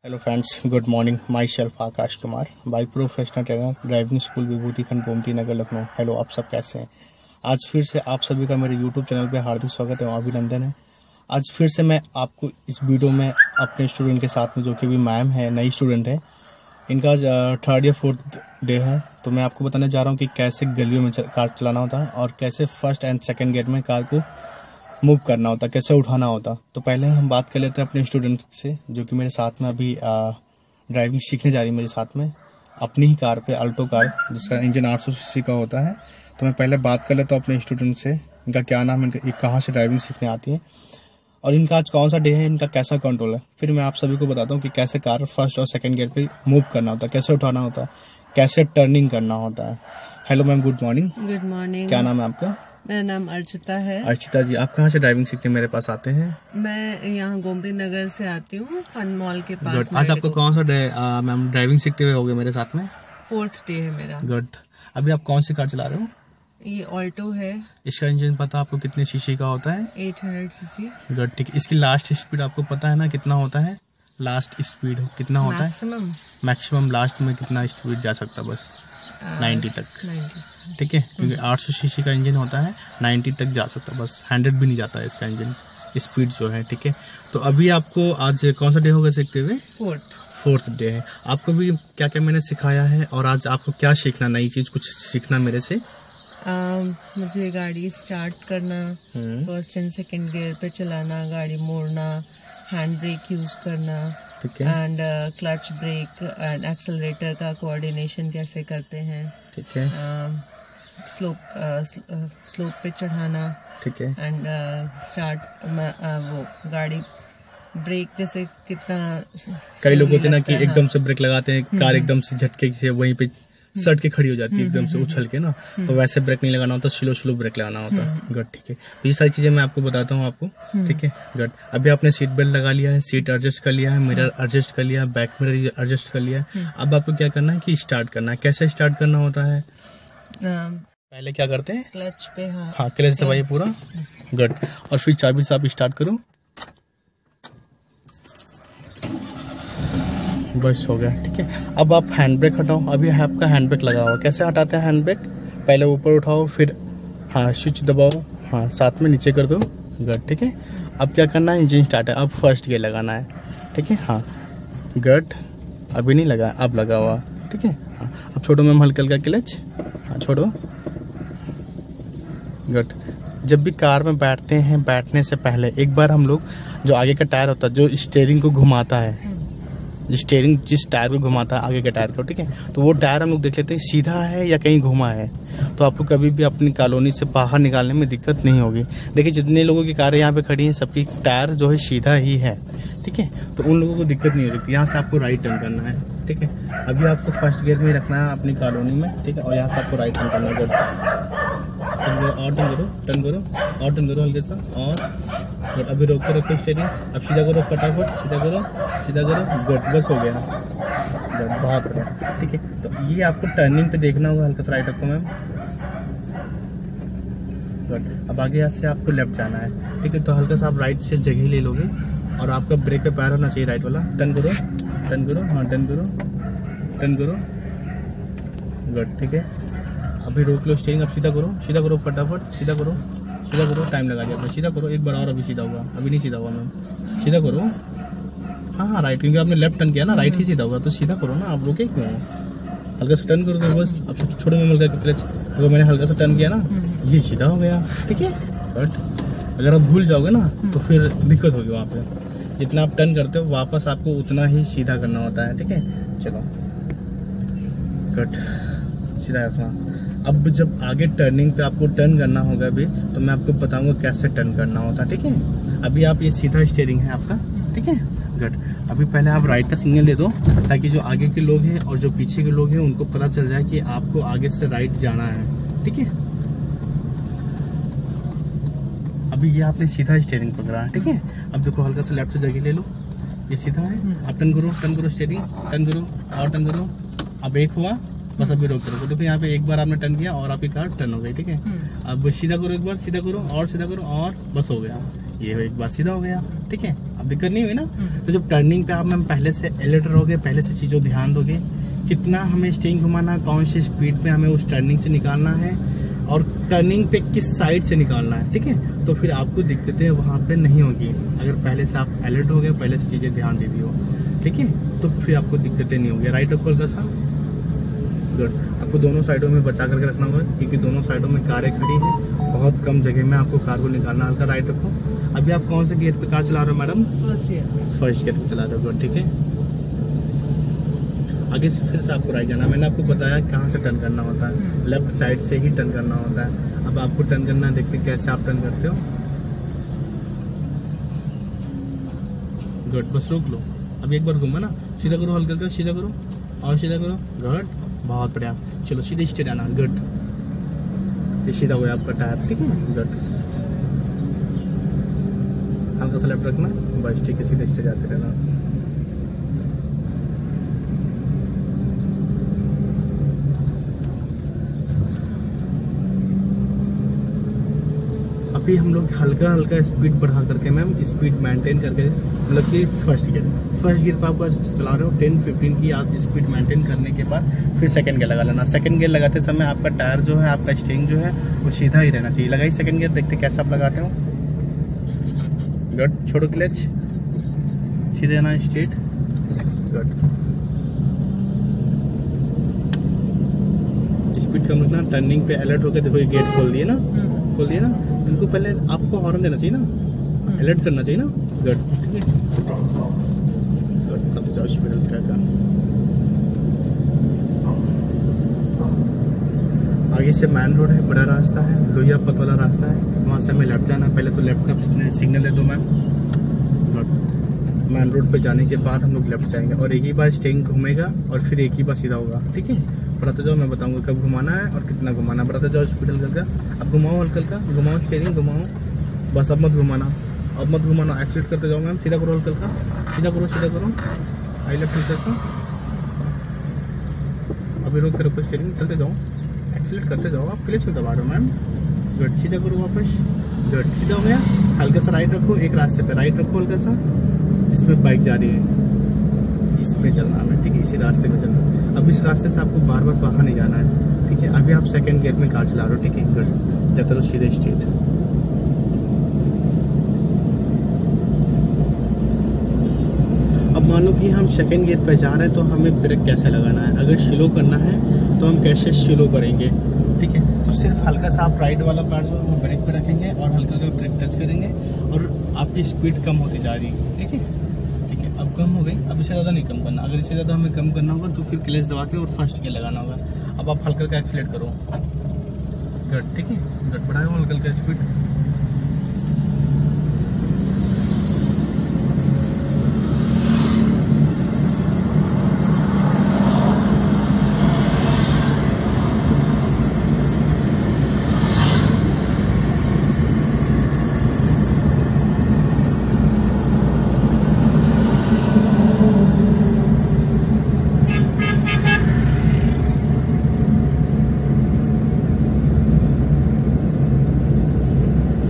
Hello friends, good morning. Myself Akash Kumar, bike professional trainer, driving school Vibhuti Khand Gomti Nagar Lucknow. Hello, आप सब कैसे हैं? आज फिर से आप सभी का मेरे यूट्यूब चैनल पे हार्दिक स्वागत है, अभिनंदन है। आज फिर से मैं आपको इस वीडियो में अपने स्टूडेंट के साथ में, जो कि भी मैम है, नई स्टूडेंट है, इनका आज 3rd या 4th डे है, तो मैं आपको बताने जा रहा हूँ कि कैसे गलियों में कार चलाना होता है और कैसे फर्स्ट एंड सेकेंड गियर में कार को मूव करना होता, कैसे उठाना होता। तो पहले हम बात कर लेते हैं अपने स्टूडेंट से, जो कि मेरे साथ में अभी ड्राइविंग सीखने जा रही है मेरे साथ में, अपनी ही कार पे, अल्टो कार, जिसका इंजन 800 सीसी का होता है। तो मैं पहले बात कर लेता हूँ अपने स्टूडेंट से, इनका क्या नाम है, ये कहाँ से ड्राइविंग सीखने आती है और इनका आज कौन सा डे है, इनका कैसा कंट्रोल है। फिर मैं आप सभी को बताता हूँ कि कैसे कार फर्स्ट और सेकेंड गियर पे मूव करना होता है, कैसे उठाना होता है, कैसे टर्निंग करना होता है। Hello ma'am, good morning. Good morning. क्या नाम है आपका? मेरा नाम अर्चिता है। अर्चिता जी, आप कहाँ से ड्राइविंग सीखने मेरे पास आते हैं? मैं यहाँ गोमती नगर से आती हूँ, फन मॉल के पास। गुड। आज आपको कौन सा डे मैम ड्राइविंग सीखते हुए हो गए मेरे साथ में? 4th डे है मेरा। गुड। अभी आप कौन सी कार चला रहे हो? ये ऑल्टो है। इसका इंजन पता आपको कितने सीसी का होता है? 800 सीसी। गुड, ठीक। इसकी लास्ट स्पीड आपको पता है ना कितना होता है? लास्ट स्पीड कितना होता है? मैक्सिमम लास्ट में कितना स्पीड जा सकता है? बस 90 तक। 90, ठीक है, क्योंकि 800 सीसी का इंजन होता है, 90 तक जा सकता है, बस 100 भी नहीं जाता है इसका इंजन स्पीड जो है, ठीक है। तो अभी आपको आज कौन सा डे होगा सीखते हुए? 4th डे है। आपको भी क्या क्या मैंने सिखाया है और आज आपको क्या सीखना, नई चीज कुछ सीखना मेरे से? मुझे गाड़ी स्टार्ट करना, फर्स्ट एंड सेकेंड गियर पे चलाना, गाड़ी मोड़ना, हैंड ब्रेक यूज करना, ठीक है, and clutch brake and accelerator का कोऑर्डिनेशन कैसे करते हैं, ठीक है, स्लोप पे चढ़ाना, ठीक है, एंड स्टार्ट वो गाड़ी ब्रेक जैसे कितना। कई लोग होते हैं ना कि एकदम से ब्रेक लगाते हैं, कार एकदम से झटके से वहीं पे सट के खड़ी हो जाती है, एकदम से उछल के ना, तो वैसे ब्रेक नहीं लगाना होता, स्लो ब्रेक लगाना होता है। गुड, ठीक है। तो ये सारी चीजें मैं आपको बताता हूँ आपको, ठीक है। गुड। अभी आपने सीट बेल्ट लगा लिया है, सीट एडजस्ट कर लिया है, मिरर एडजस्ट कर लिया है, बैक मिरर एडजस्ट कर लिया है। अब आपको क्या करना है कि स्टार्ट करना है। कैसे स्टार्ट करना होता है? पहले क्या करते हैं? क्लच पे। हाँ, क्लच दबाइए पूरा। गुड। और फिर चाबी से आप स्टार्ट करो, बस हो गया, ठीक है। अब आप हैंड ब्रेक हटाओ। अभी आपका हैंड ब्रेक लगा हुआ, कैसे हटाते हैं हैंड ब्रेक? पहले ऊपर उठाओ, फिर हाँ स्विच दबाओ, हाँ साथ में नीचे कर दो। गुड, ठीक है। अब क्या करना है? इंजन स्टार्ट है, अब फर्स्ट गियर लगाना है, ठीक है। हाँ गुड, अभी नहीं लगा, अब लगा हुआ, ठीक है। हाँ, अब छोड़ो मैम हल्का हल्का क्लच, हाँ छोड़ो। गुड। जब भी कार में बैठते हैं, बैठने से पहले एक बार हम लोग, जो आगे का टायर होता है, जो स्टीयरिंग को घुमाता है, स्टीयरिंग जिस टायर को घुमाता है, आगे के टायर को, ठीक है, तो वो टायर हम लोग देख लेते हैं सीधा है या कहीं घुमा है, तो आपको कभी भी अपनी कॉलोनी से बाहर निकालने में दिक्कत नहीं होगी। देखिए जितने लोगों की कारें यहाँ पे खड़ी हैं, सबकी टायर जो है सीधा ही है, ठीक है, तो उन लोगों को दिक्कत नहीं हो सकती। यहाँ से आपको राइट टर्न करना है, ठीक है। अभी आपको फर्स्ट गियर में रखना है अपनी कॉलोनी में, ठीक है, और यहाँ से आपको राइट टर्न करना है। और टर्न करो हल्के सा, और अभी रोको स्टीयरिंग, अब सीधा करो, फटाफट सीधा करो। गुड, बस हो गया, बहुत बढ़िया, ठीक है। तो ये आपको टर्निंग पे देखना होगा, हल्का सा राइट रखो मैम। गुड। अब आगे यहाँ से आपको लेफ्ट जाना है, ठीक है, तो हल्का सा आप राइट से जगह ले लोगे और आपका ब्रेक का पैर होना चाहिए राइट वाला। टर्न करो, हाँ टर्न करो। गुड, ठीक है। अभी रोक लो स्टीयरिंग, अब सीधा करो फटाफट, सीधा करो, टाइम लगा दिया आपने, सीधा करो एक बार और, अभी सीधा होगा, अभी नहीं सीधा हुआ मैम, सीधा करो। हाँ राइट, क्योंकि आपने लेफ्ट टर्न किया ना, राइट ही सीधा होगा, तो सीधा करो ना, आप रोके क्यों? हल्का सा टर्न करो, तो बस। अब छोड़ो मैम हल्का क्लच, तो मैंने हल्का सा टर्न किया ना, ये सीधा हो गया, ठीक है। बट अगर आप भूल जाओगे ना, तो फिर दिक्कत होगी वहाँ पे। जितना आप टर्न करते हो, वापस आपको उतना ही सीधा करना होता है, ठीक है। चलो कट, सीधा रखना। अब जब आगे टर्निंग पे आपको टर्न करना होगा भी, तो मैं आपको बताऊंगा कैसे टर्न करना होता है, ठीक है। अभी आप ये सीधा स्टीयरिंग है आपका, ठीक है। गुड। अभी पहले आप राइट का सिग्नल दे दो, ताकि जो आगे के लोग हैं और जो पीछे के लोग हैं उनको पता चल जाए कि आपको आगे से राइट जाना है, ठीक है। अभी ये आपने सीधा स्टीयरिंग पकड़ा है, ठीक है। अब देखो हल्का सा लेफ्ट से जगह ले लो, ये सीधा है। अब टर्न करो स्टीयरिंग, टर्न करो। अब एक हुआ, बस अभी रोक करो। देखो यहाँ पे एक बार आपने टर्न किया और आपकी कार टर्न हो गई, ठीक है। अब सीधा करो, एक बार सीधा करो, और सीधा करो, और बस हो गया, ये एक बार सीधा हो गया, ठीक है। अब दिक्कत नहीं हुई ना। तो जब टर्निंग पे आप मैम पहले से अलर्ट रहोगे, पहले से चीज़ों ध्यान दोगे, कितना हमें स्टीयरिंग घुमाना, कौन सी स्पीड पे हमें उस टर्निंग से निकालना है और टर्निंग पे किस साइड से निकालना है, ठीक है, तो फिर आपको दिक्कतें वहाँ पे नहीं होगी। अगर पहले से आप अलर्ट हो गए, पहले से चीज़ें ध्यान दे दी हो, ठीक है, तो फिर आपको दिक्कतें नहीं होगी। राइट रखो हल्का सा, गुड। आपको दोनों साइडों में बचा करके रखना होगा क्योंकि दोनों साइडों में कारें खड़ी हैं, बहुत कम जगह में आपको कार को निकालना। हल्का राइट रखो। अभी आप कौन से गियर पे कार चला रहे हो मैडम? फर्स्ट गियर पे चला रहे हो, ठीक है। आगे से फिर से आपको राइट जाना। मैंने आपको बताया कहाँ से टर्न करना होता है, लेफ्ट साइड से ही टर्न करना होता है। अब आपको टर्न करना है, देखते कैसे आप टर्न करते हो। गुड, बस रोक लो। अभी एक बार घूमा ना, सीधा करो, हल्का हल्का सीधा करो और सीधा करो, गुड, बहुत बढ़िया। चलो सीधे स्ट्रेट आना, गुड, ये सीधा हो गया आपका टायर, ठीक है, गुड। हल्का सा लेफ्ट रखना, बस ठीक है, सीधे स्ट्रेट जाते रहना। अभी हम लोग हल्का हल्का स्पीड बढ़ा करके मैम स्पीड मेंटेन करके, मतलब कि फर्स्ट गियर पर आपको चला रहे हो 10-15 की आप स्पीड मेंटेन करने के बाद फिर सेकंड गियर लगा लेना। सेकंड गियर लगाते समय आपका टायर जो है, आपका स्टीयरिंग जो है वो सीधा ही रहना चाहिए। लगाइए सेकंड गियर, देखते कैसे आप लगाते हो। गुड, छोड़ो क्लच, सीधे आना स्ट्रेट, गुड। स्पीड कम रखना, टर्निंग पे अलर्ट होकर देखो, ये गेट खोल दिए ना, खोल दिए ना। इनको पहले आपको हॉर्न देना चाहिए ना, अलर्ट करना चाहिए ना, गुड, ठीक है, गुड। करते जाओ स्पीड का। आगे से मैन रोड है, बड़ा रास्ता है, लोहिया पत वाला रास्ता है, वहाँ से हमें लेफ्ट जाना है। पहले तो लेफ्ट का सिग्नल दे दो मैम, गुड। मैन रोड पे जाने के बाद हम लोग लेफ्ट जाएंगे और एक ही बार स्टीयरिंग घूमेगा और फिर एक ही बार सीधा होगा, ठीक है। बढ़ाते जाओ, मैं बताऊंगा कब घुमाना है और कितना घुमाना है। बढ़ाते जाओ स्पीड हल्का, अब घुमाओ हल्का हल्का, घुमाओ स्टीयरिंग, घुमाओ, बस अब मत घुमाना, अब मत घुमाना, एक्सीलेट करते जाओ मैम, सीधा करो हल्का हल्का, सीधा करो, सीधा करो, आई लेफ्ट हल्का। अभी रोक के रखो स्टीयरिंग, चलते जाओ, एक्सीलेट करते जाओ, आप क्लच में दबा रहे हो मैम, गुड। सीधा करो वापस, गुड, सीधा हो गया। हल्का सा राइट रखो, एक रास्ते पे राइट रखो हल्का सा, जिसमें बाइक जा रही है इसमें चलना है, ठीक है, इसी रास्ते में चलना है। अब इस रास्ते से आपको बार बार बाहर नहीं जाना है, ठीक है। अभी आप सेकंड गियर में कार चला रहे हो, ठीक है, गुड। जाते रहो सीधे स्ट्रेट। अब मान लो कि हम सेकंड गियर पे जा रहे हैं तो हमें ब्रेक कैसे लगाना है, अगर स्लो करना है तो हम कैसे स्लो करेंगे, ठीक है। तो सिर्फ हल्का सा आप राइट वाला पैर जो है ब्रेक पे रखेंगे और हल्का हल्का ब्रेक टच करेंगे और आपकी स्पीड कम होती जा रही है, ठीक है, ठीक है। अब कम हो गई, अब इससे ज़्यादा नहीं कम करना। अगर इससे ज़्यादा हमें कम करना होगा तो फिर क्लच दबा के और फर्स्ट गियर लगाना होगा। अब आप हल्का हल्का एक्सीलेट करो, गुड, ठीक है, गुड। बढ़ाओ हल्का हल्का स्पीड,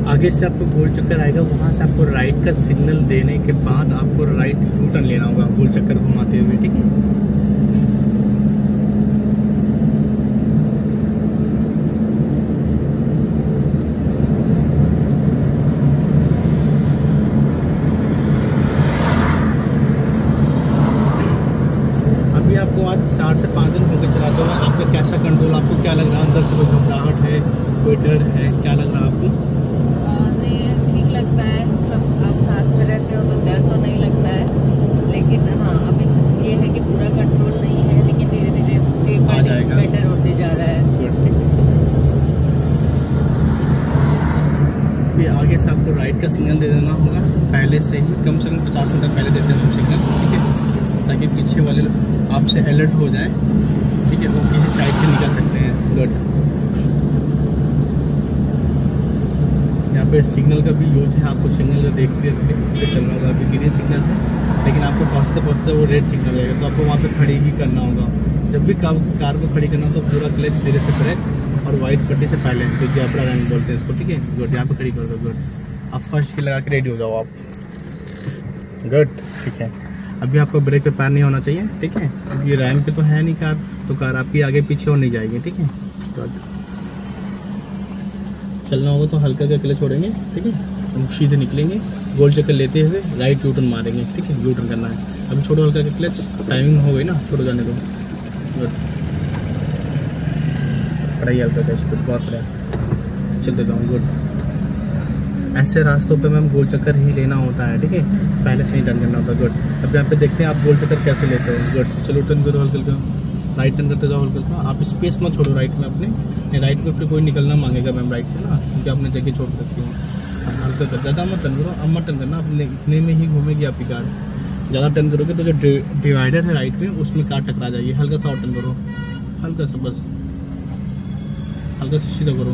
आगे से आपको गोल चक्कर आएगा, वहाँ से आपको राइट का सिग्नल देने के बाद आपको राइट यू टर्न लेना होगा गोल चक्कर घुमाते हुए, ठीक है। अभी आपको आज 4 से 5 दिन होकर चलाते हो, आपका कैसा कंट्रोल, आपको क्या लग रहा है, अंदर से कोई घबराहट है, कोई डर है, क्या लग रहा है आपको? लगता है सब आप साथ में रहते हो तो डर तो नहीं लगता है, लेकिन हाँ अभी ये है कि पूरा कंट्रोल नहीं है, लेकिन धीरे धीरे बेटर होते जा रहा है। ये आगे से आपको राइट का सिग्नल दे देना होगा पहले से ही, कम से कम 50 मिनट पहले देते हैं हम सिग्नल, ठीक है, ताकि पीछे वाले आपसे अलर्ट हो जाए, ठीक है, वो किसी साइड से निकल सकते हैं, गुड। यहाँ पे सिग्नल का भी यूज है, आपको सिग्नल को देखते चलना होगा। अभी ग्रीन सिग्नल है लेकिन आपको पहुँचते पहुँचते वो रेड सिग्नल रहेगा, तो आपको वहाँ पे खड़ी ही करना होगा। जब भी कार को खड़ी करना हो तो पूरा क्लच धीरे से ब्रेक और वाइट पट्टी से पहले, तो जैपरा रंग बोलते हैं इसको, ठीक है, गुड। यहाँ पे खड़ी कर दो, गुड। अब फर्स्ट की लगा के रेडी हो जाओ आप। गुड, ठीक है। अभी आपको ब्रेक पे पैर नहीं होना चाहिए, ठीक है, क्योंकि रैम पे तो है नहीं कार, तो कार आपकी आगे पीछे और नहीं जाएगी, ठीक है। गुड, चलना होगा तो हल्का का क्लच छोड़ेंगे, ठीक है, हम सीधे निकलेंगे, गोल चक्कर लेते हुए राइट यू टर्न मारेंगे, ठीक है, यू टर्न करना है। अभी छोड़ो हल्का का क्लच, टाइमिंग हो गई ना, छोड़ो जाने दो। गुड, बढ़ाइए हल्का का स्पीड, बहुत बढ़िया, चलते जाऊँ। गुड, ऐसे रास्तों पे मैम गोल चक्कर ही लेना होता है, ठीक है, पहले से ही टर्न करना होता है। गुड, अब यहाँ पे देखते हैं आप गोल चक्कर कैसे लेते हो। गुड, चलो टर्न करो हल्का हल्का, राइट टर्न करते जाओ हल्का हल्का, आप स्पेस मत छोड़ो राइट में अपने, राइट में फिर कोई निकलना मांगेगा मैम राइट से ना, क्योंकि आपने जगह छोड़ रखी है। हल्का कर, ज़्यादा मत टर्न करो, अब मत टर्न करना, अपने इतने में ही घूमेगी आपकी कार। ज़्यादा टर्न करोगे तो जो डिवाइडर है राइट में उसमें कार टकरा जाएगी। हल्का सा और टर्न करो, हल्का सा, बस हल्का सा सीधा करो,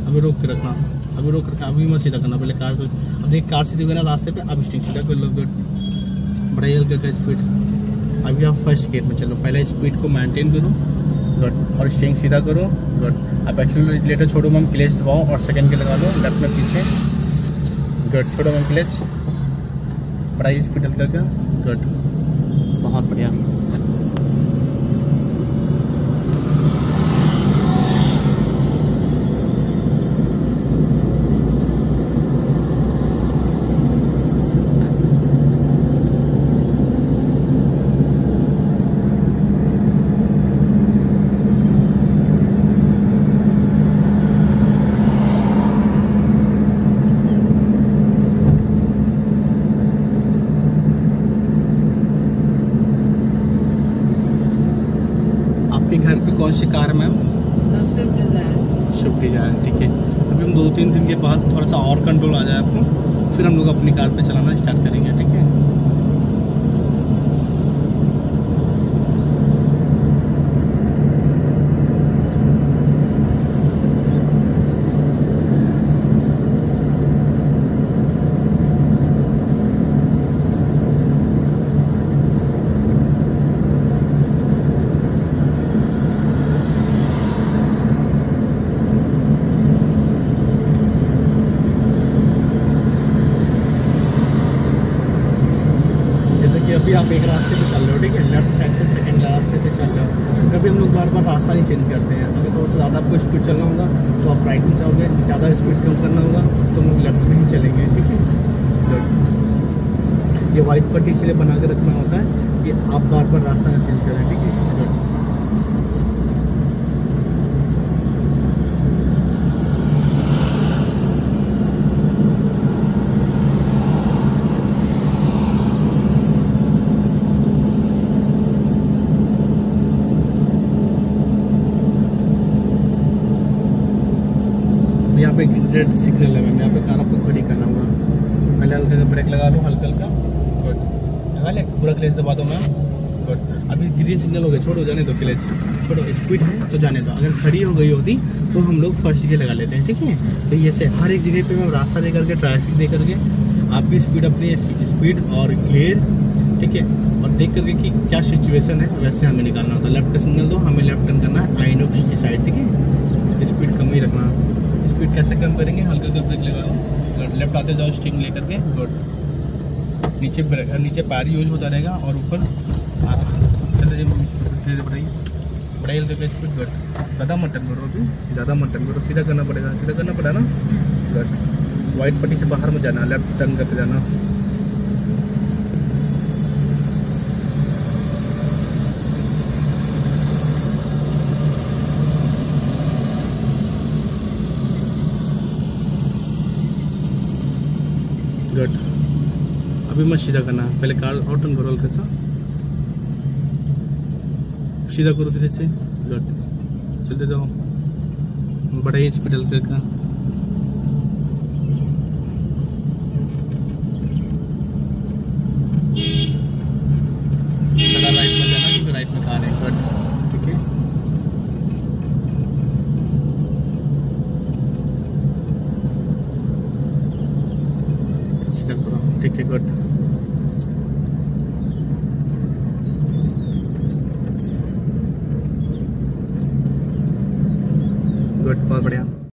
अभी रोक के रखना, अभी रोक रखा, अभी मत सीधा करना, पहले कार को, अब देख कार सीधी हुई ना रास्ते पे, अब स्टिक सीधा कर लो। गुड, बढ़ाइए हल्का का स्पीड। अभी आप फर्स्ट गियर में चलो, पहले स्पीड को मेंटेन करो। गुड, और स्टिंग सीधा करो। गुड, अब एक्सीलरेटर छोड़ो मैम, क्लच दबाओ और सेकंड के लगा दो, लेफ्ट में पीछे। गुड, छोड़ो मैम क्लच, बढ़ाइए स्पीड हल्का का। गुड, बहुत बढ़िया। आपके घर पे कौन सी कार है ma'am? Swift Dzire. Swift Dzire, ठीक है। अभी हम 2-3 दिन के बाद थोड़ा सा और कंट्रोल आ जाए आपको, फिर हम लोग अपनी कार पे चलाना स्टार्ट करेंगे, ठीक है। अभी आप एक रास्ते पे चल रहे हो, ठीक है, लेफ्ट साइड से सेकंड रास्ते पे चल रहे हो। कभी हम लोग बार बार रास्ता नहीं चेंज करते हैं, अगर थोड़ा सा ज़्यादा आपको स्पीड चलना होगा तो आप राइट में जाओगे, ज़्यादा स्पीड कम करना होगा तो हम लोग लेफ्ट में ही चलेंगे, ठीक है। गुड, ये वाइट पट्टी इसलिए बना के रखना होता है कि आप बार बार रास्ता ना चेंज करें, ठीक है। गुड, यहाँ पे रेड सिग्नल है मैम, यहाँ पे कार आपको खड़ी करना होगा, पहले हल्का का ब्रेक लगा लो, हल्का हल्का। गुड, लगा ले, पूरा क्लच दबा दो मैम। गुड, अभी ग्रीन सिग्नल हो गया, छोड़ो जाने दो, क्लच छोड़ो, स्पीड है तो जाने दो। अगर खड़ी हो गई होती तो हम लोग फर्स्ट गियर लगा लेते हैं, ठीक है। तो ये से हर एक जगह पे मैम रास्ता दे करके, ट्रैफिक दे करके, आपकी स्पीड, अपनी स्पीड और गियर, ठीक है, और देख करके कि क्या सिचुएशन है वैसे हमें निकालना होता है। लेफ्ट का सिग्नल दो, हमें लेफ्ट टर्न करना है आइनॉक्स की साइड, ठीक है, स्पीड कम ही रखना। स्पीड कैसे कम करेंगे, हल्का का ब्रेक लगा लो, लेफ्ट आते जाओ स्टिंग लेकर के। गुड, नीचे पैर यूज होता रहेगा और ऊपर चलते बढ़ाइए हल्का का स्पीड। गुड, ज़्यादा मत टर्न करो, अभी ज़्यादा मत टर्न करो, सीधा करना पड़ेगा, सीधा करना पड़ा ना। गुड, वाइट पट्टी से बाहर मत जाना, लेफ्ट टर्न करके जाना। गुड, अभी मत सीधा करना, पहले कार और टर्न करो, हल्का सा सीधा करो धीरे से। गुड, चलते जाओ, बढ़ाइए स्पीड हल्का का। राइट में जाना क्योंकि राइट में कार है। गुड, ठीक है, सीधा करो, ठीक है। गुड,